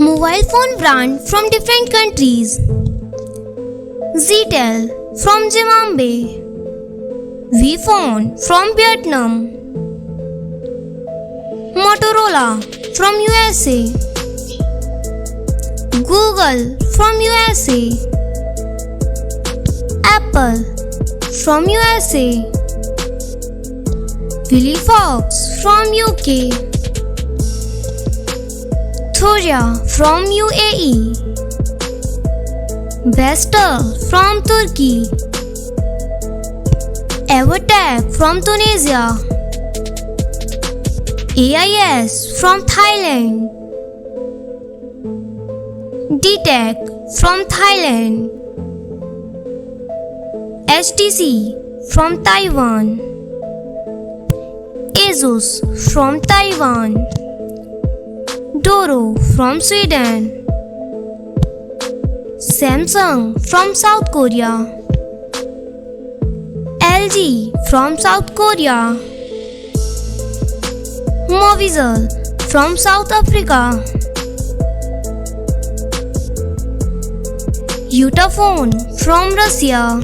Mobile phone brand from different countries. Ztel from Zimbabwe. Vphone from Vietnam. Motorola from USA. Google from USA. Apple from USA. Willy Fox from UK. Thoria from UAE. Vestel from Turkey. Evertech from Tunisia. AIS from Thailand. DTech from Thailand. HTC from Taiwan. Asus from Taiwan. Doro from Sweden. Samsung from South Korea. LG from South Korea. Movisol from South Africa. Utaphone from Russia.